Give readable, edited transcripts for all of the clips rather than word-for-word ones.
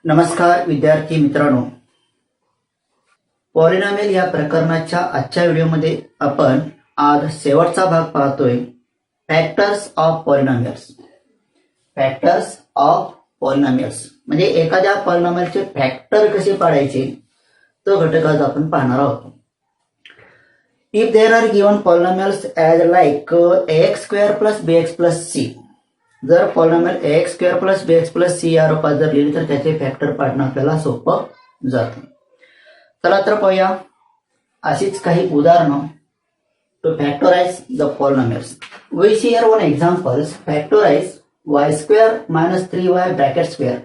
नमस्कार विद्यार्थी मित्रांनो, पॉलिनॉमियल या प्रकरणाच्या आजच्या व्हिडिओमध्ये आपण आज शेवटचा भाग पाहतोय, factors of polynomials. Factors of polynomials म्हणजे एखाद्या पॉलिनॉमियलचे फॅक्टर कसे पाडायचे तो घटक आज आपण पाहणार आहोत. If there are given polynomials as like ax square plus bx plus c, जर polynomial ax square plus bx plus c या रूपात जर लिहिले तर त्याचे फॅक्टर पाडणं आपल्याला सोपं जातं. चला तर पाहूया अशीच काही उदाहरणं to factorize the polynomials. We see here one examples. Factorize y square minus 3y bracket square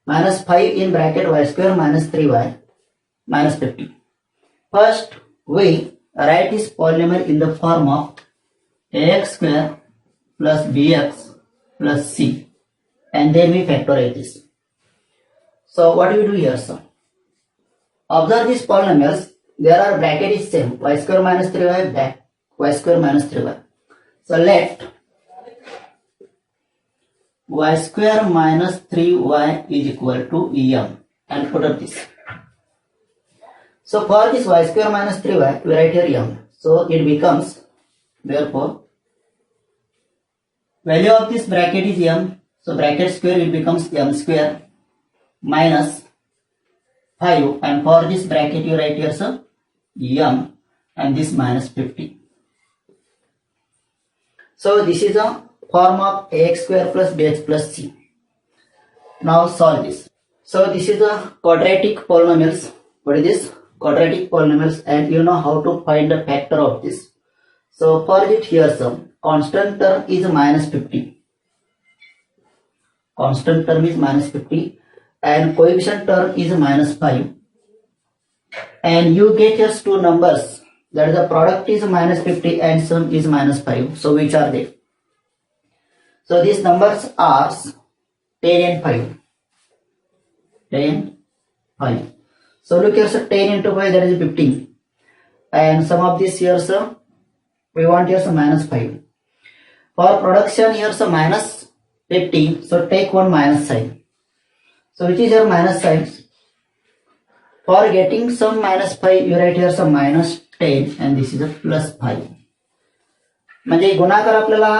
minus 5 in bracket y square minus 3y minus 50. First, we write this polynomial in the form of ax square plus bx plus c, and then we factorize this. So what do we do here, sir? Observe these polynomials. There are bracket is same, y square minus 3y back y square minus 3y. So let y square minus 3y is equal to m and put up this. So for this y square minus 3y we write here m. So it becomes, therefore value of this bracket is m. So bracket square it becomes m square minus 5, and for this bracket you write here some m and this minus 50. So this is a form of ax square plus bx plus c. Now solve this. So this is a quadratic polynomials. What is this? Quadratic polynomials, and you know how to find the factor of this. So for it here some constant term is minus 50. Constant term is minus 50 and coefficient term is minus 5, and you get just two numbers, that is the product is minus 50 and sum is minus 5. So which are they? So these numbers are 10 and 5. 10, 5. So look here, so 10 into 5, that is 15, and sum of this here, so we want here some minus 5. For production here so minus 50, so take one minus sign. So which is your minus sign? For getting some minus 5 you write here some minus 10 and this is a plus 5. म्हणजे गुणाकार आपल्याला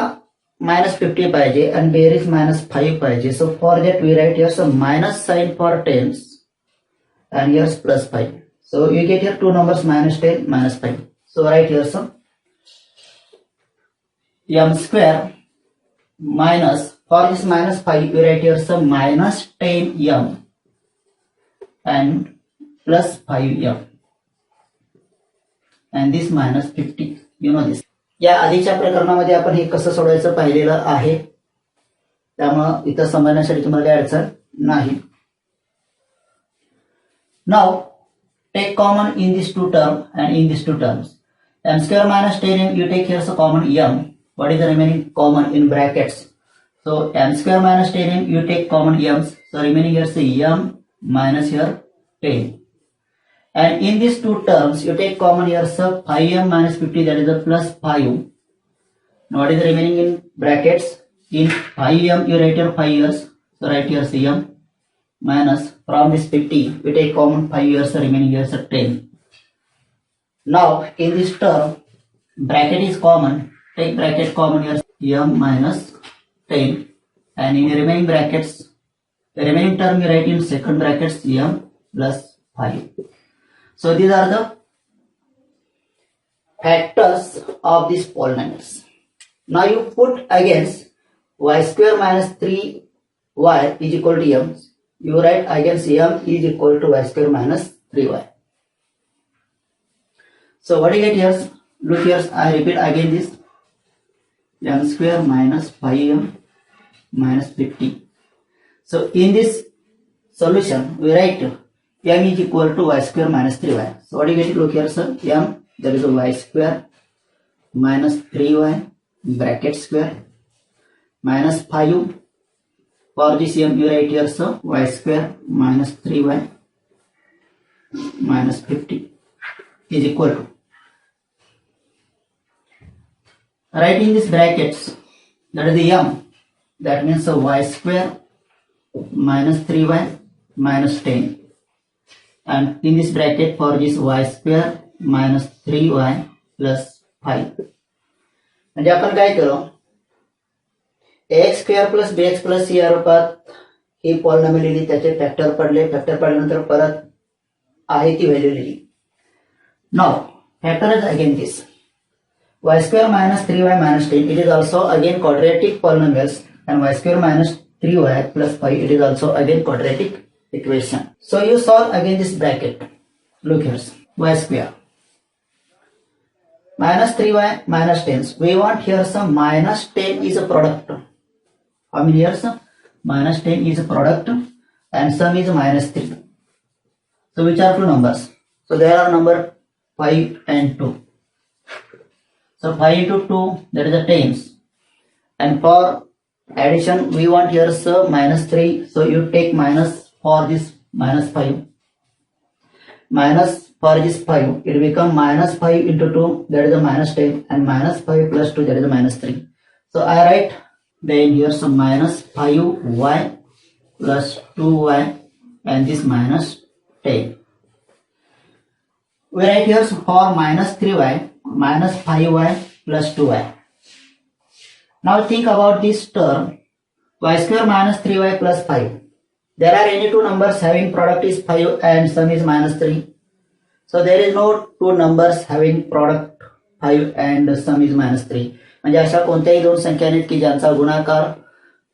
minus 50 पाहिजे and berries minus 5 पाहिजे. So for that we write here some minus sign for tens and here's plus 5. So you get here two numbers minus 10 minus 5. So write here some m square minus, for this minus 5 you write here some minus 10m and plus 5m and this minus 50. You know this. या आधीच्या प्रकरणामध्ये आपण हे कसं सोडवायचं पाहिलेलं आहे, त्यामुळे इथं समजण्यासाठी तुम्हाला काही अडचण नाही. Now take common in these two terms and in these two terms. M square minus 10m you take here so common m. What is the remaining common in brackets? So m square minus 10m you take common m's. So remaining here say m minus here 10. And in these two terms you take common here so 5m minus 50, that is a plus 5. Now what is the remaining in brackets? In 5m you write here 5 years. So write here say m minus, from this 50 we take common 5 years, so remaining here so 10. Now in this term bracket is common. Take bracket common here m minus 10, and in the remaining brackets, the remaining term you write in second brackets m plus 5. So these are the factors of these polynomials. Now you put against y square minus 3y is equal to m. You write against m is equal to y square minus 3y. So what do you get here? Look here, I repeat again this. M square minus 5m minus 50. So in this solution we write m is equal to y square minus 3y. So what do you get? Look here, sir. M, that is a y square minus 3y bracket square minus 5. For this m you write here, so y square minus 3y minus 50 is equal to, write in these brackets, that is the m, that means y square minus 3y minus 10, and in this bracket for this y square minus 3y plus 5. म्हणजे आपण काय केलं, ax square plus bx plus c या रूपात ही polynomial लिहिली, त्याचे factor पडले, factor पडल्यानंतर परत आहे ती व्हॅल्यू लिहिली. Now factorize again this y square minus 3y minus 10, it is also again quadratic polynomials, and y square minus 3y plus 5, it is also again quadratic equation. So you solve again this bracket. Look here, y square minus 3y minus 10. We want here some minus 10 is a product. How many years? Minus 10 is a product and sum is minus 3. So which are two numbers? So there are number 5 and 2. So 5 into 2, that is a 10s. And for addition, we want here so minus 3. So you take minus for this minus 5. Minus for this 5, it become minus 5 into 2, that is a minus 10. And minus 5 plus 2, that is a minus 3. So I write then here some minus 5y plus 2y and this minus 10. We write here for minus 3y minus 5y plus 2y. Now think about this term y square minus 3y plus 5. There are any two numbers having product is 5 and sum is minus 3. So there is no two numbers having product 5 and sum is minus 3. म्हणजे अशा कोणत्याही दोन संख्या नाहीत की ज्यांचा गुणाकार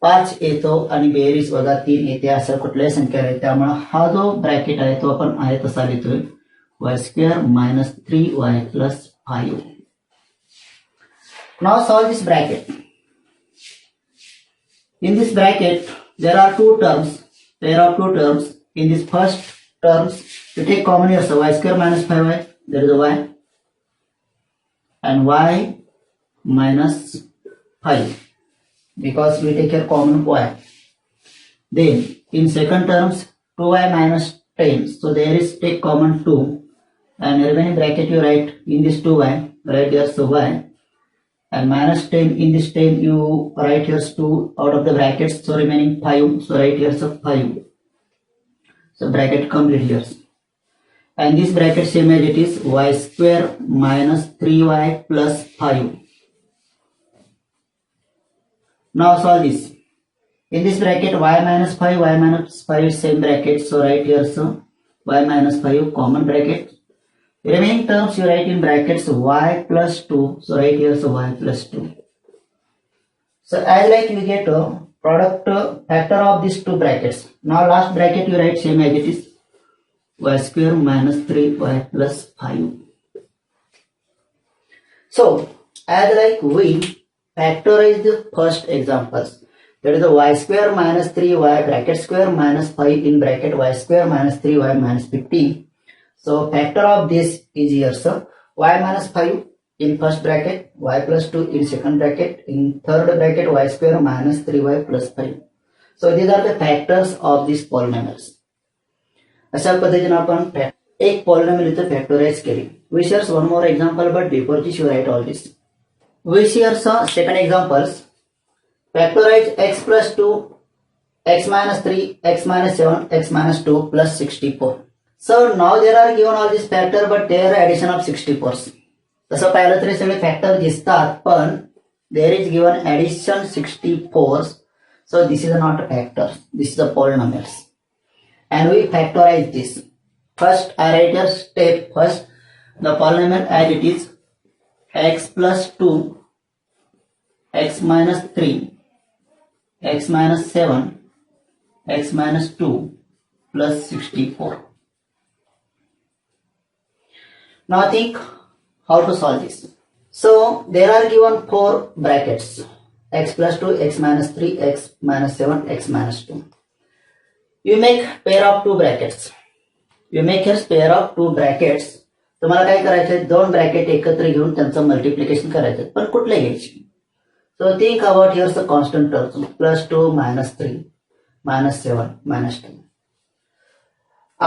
5 येतो आणि बेरीज वजा 3 येते, अशा कुठल्याही संख्या नाही. त्यामुळे हा जो ब्रॅकेट आहे तो आपण आहे तसा लिहितोय, y square minus 3y plus 5. Now solve this bracket. In this bracket there are two terms, pair of two terms. In this first terms you take common here, so y square minus 5y, there is a y, and y minus 5 because we take here common y. Then in second terms 2y minus 10, so there is take common 2, and remaining bracket you write in this 2y, write here so y, and minus 10 in this 10 you write here 2 out of the brackets, so remaining 5, so write here so 5. So bracket complete here, and this bracket same as it is, y square minus 3y plus 5. Now solve this. In this bracket y minus 5 is same bracket, so write here so y minus 5 common bracket. Remaining terms you write in brackets y plus 2, so write here so y plus 2. So as like you get a product factor of these two brackets. Now last bracket you write same as it is, y square minus 3y plus 5. So as like we factorize the first examples, that is the y square minus 3y bracket square minus 5 in bracket y square minus 3y minus 15. So factor of this is here, so y minus 5 in first bracket, y plus 2 in second bracket, in third bracket y square minus 3y plus 5. So these are the factors of these polynomials. अशा पद्धतीने आपण एक polynomial इथे factorise केली. We share one more example, but before this you write all this. We share some second examples. Factorize x plus 2, x minus 3, x minus 7, x minus 2 plus 64. So now there are given all these factor, but there are addition of 64. तसं पाहिलं तरी सगळे factor दिसतात, पण there is given addition 64. So this is not a factor, this is a polynomials. And we factorize this. First I write a step. First the polynomial as it is, x plus 2, x minus 3, x minus 7, x minus 2 plus 64. Now think how to solve this. So there are given four brackets, x plus 2, x minus 3, x minus 7, x minus 2. You make pair of two brackets. You make here pair of two brackets. तुम्हाला काय करायचं, दोन bracket एकत्र घेऊन त्यांचं multiplication करायचं, पण कुठले घ्यायचे. So think about heirs a constant term, plus 2 minus 3 minus 7 minus 2.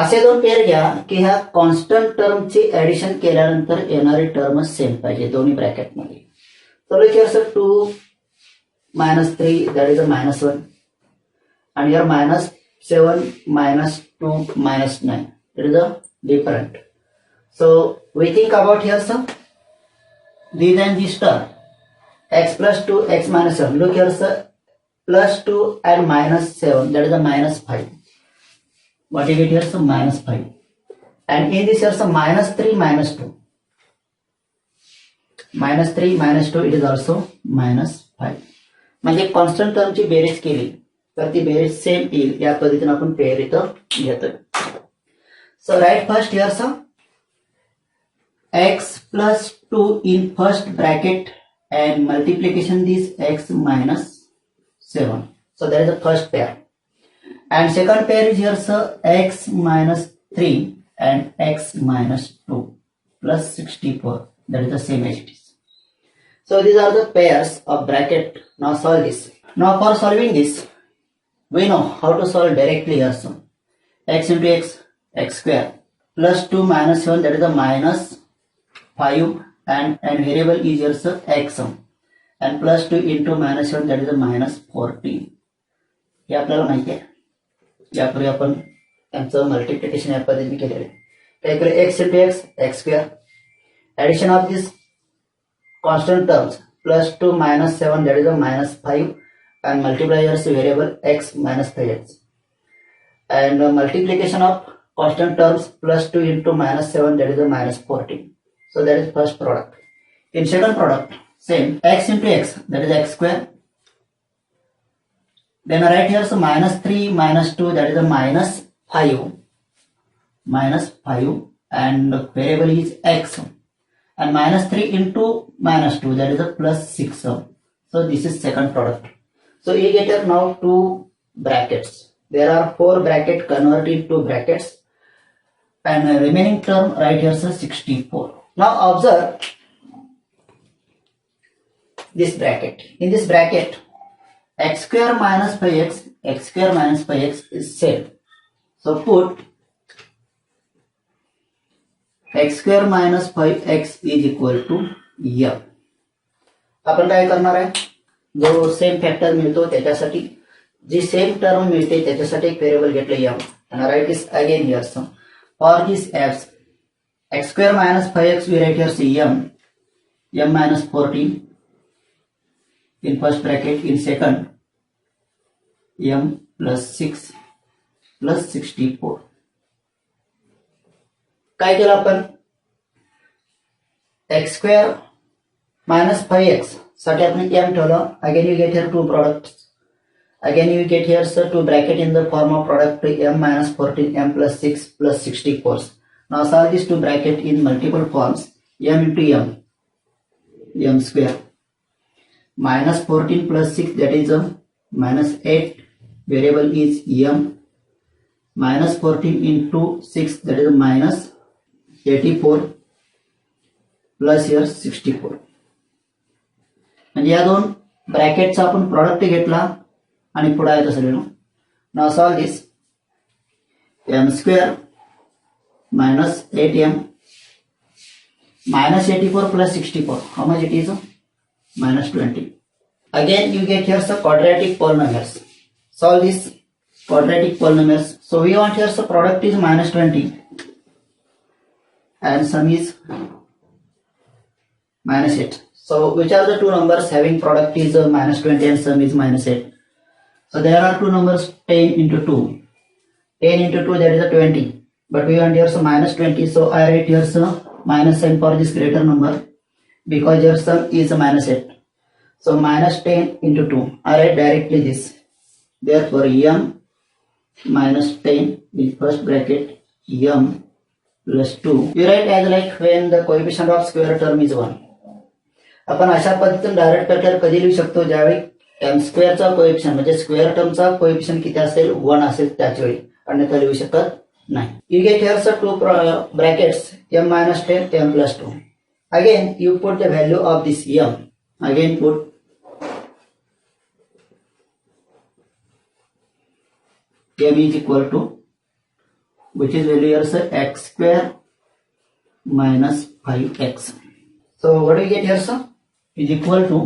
असे दोन पेअर घ्या की ह्या कॉन्स्टंट टर्मची ऍडिशन केल्यानंतर येणारी टर्म सेम पाहिजे दोन्ही ब्रॅकेटमध्ये. तर heirs 2 minus 3, that is a minus 1, and here minus 7 minus 2 minus 9. It is a different. So we think about here sir. This and this term x plus 2 x minus 7. Look here sir, plus 2 and minus 7, that is a minus 5. What you get here sir? Minus 5. And in this here sir, minus 3 minus 2. Minus 3 minus 2, it is also minus 5. म्हणजे constant टर्मची berries केली तर ती berries same येईल, या पद्धतीने आपण pair इथं घेतोय. So right first here sir, x plus 2 in first bracket and multiplication this x minus 7. So that is the first pair. And second pair is here sir, x minus 3 and x minus 2 plus 64. That is the same as it is. So these are the pairs of bracket. Now solve this. Now for solving this, we know how to solve directly here sir. X into x, x square, plus 2 minus 7, that is the minus 5, and variable is here sir, x, and plus 2 into minus 7, that is the minus 14. हे आपल्याला माहिती आहे, यापूर्वी आपण त्यांचं multiplication या पद्धतीने केलेलं आहे. त्याकडे x into x, x square, addition of this constant terms, plus 2 minus 7, that is the minus 5, and multiply here variable x minus 3x, and multiplication of constant terms, plus 2 into minus 7, that is the minus 14. So that is first product. In second product, same, x into x, that is x square. Then right here so minus 3 minus 2, that is a minus 5, and variable is x, and minus 3 into minus 2, that is a plus 6. So this is second product. So you get here now two brackets. There are 4 brackets converted to brackets, and remaining term right here is 64. Now observe this bracket. In this bracket, x square minus 5x, x square minus 5x is same. So put x square minus 5x is equal to m. आपण काय करणार आहे, जो same factor मिळतो त्याच्यासाठी जी same term मिळते त्याच्यासाठी एक व्हेरिएबल घेतलं m, and write this again here. So for this x square minus 5x, we write here m minus 14 in first bracket, in second m plus 6 plus 64. काय केलं आपण, x square minus 5x साठी आपण m ठेवलं. Again you get here two products. Again you get here sir two bracket in the form of product m minus 14, m plus 6 plus 64. Now solve these two bracket in multiple forms. M into m square, minus 14 plus 6, that is minus 8, variable is m, minus 14 into 6, that is minus 84, plus here 64. म्हणजे या दोन ब्रॅकेटचा आपण product घेतला आणि पुढे आहे तसं लिहिलो. Now solve this. m square minus 8m minus 84 plus 64, how much it is? Minus 20. Again you get here some quadratic polynomials. Solve this quadratic polynomials. So we want here the product is minus 20 and sum is minus 8. So which are the two numbers having product is minus 20 and sum is minus 8? So there are two numbers, 10 into 2. 10 into 2, that is a 20. But we want here so minus 20. So I write here so minus sign for this greater number because your sum is a minus 8. So minus 10 into 2. I write directly this. Therefore m minus 10 in first bracket, m plus 2. You write as like when the coefficient of square term is 1. आपण अशा पद्धतीने direct factor कधी लिहू शकतो, ज्यावेळी m स्क्वेअरचा coefficient म्हणजे square टर्मचा coefficient किती असेल, 1 असेल त्याच वेळी, अन्यथा लिहू शकत नाही. You get here sir to brackets m minus 10, m plus 2. Again you put the value of this m. Again put m is equal to, which is value here sir, x square minus 5x. So what do we get here sir? Is equal to,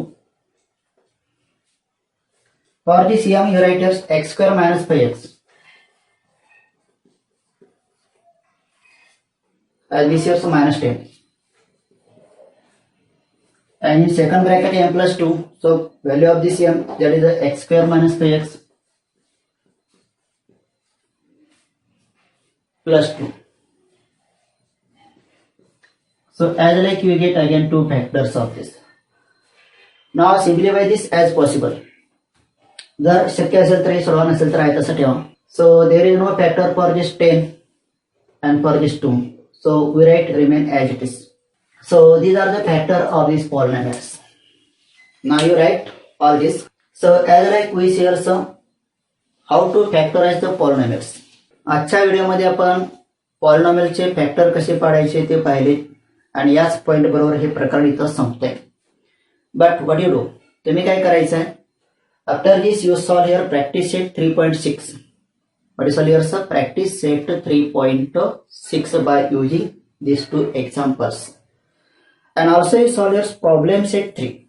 for this m you write as x square minus 5x. as this here so minus 10. And in second bracket m plus 2, so value of this m, that is x square minus 3x plus 2. So as like we get again two factors of this. Now simplify this as possible. जर शक्य असेल तर हे सोडवा, नसेल तर आहे तसं ठेवा. So there is no factor for this 10 and for this 2. So we write remain as it is. So these are the factor of these polynomials. Now you write all this. So as like we see also how to factorize the polynomials. आजच्या व्हिडिओमध्ये आपण पॉलिनॉमियलचे factor कसे पाडायचे ते पाहिले आणि याच point बरोबर हे प्रकरण इथं संपतंय. बट व्हॉट यू डू, तुम्ही काय करायचं आहे, after this you solve here practice set 3.6. What is solve here sir, practice set 3.6 by using these two examples. And also you solve your problem set 3.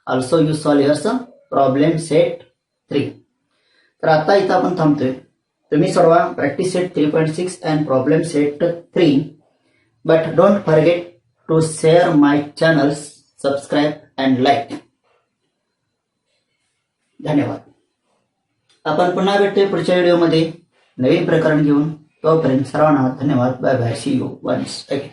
Also you solve your problem set 3. तर आता इथं आपण थांबतोय. तुम्ही सोडवा practice set 3.6 and problem set 3. But don't forget to share my channels, subscribe and like. धन्यवाद. आपण पुन्हा भेटतोय पुढच्या व्हिडिओमध्ये नवीन प्रकरण घेऊन. तोपर्यंत सर्वांना धन्यवाद. Bye bye. See you once again.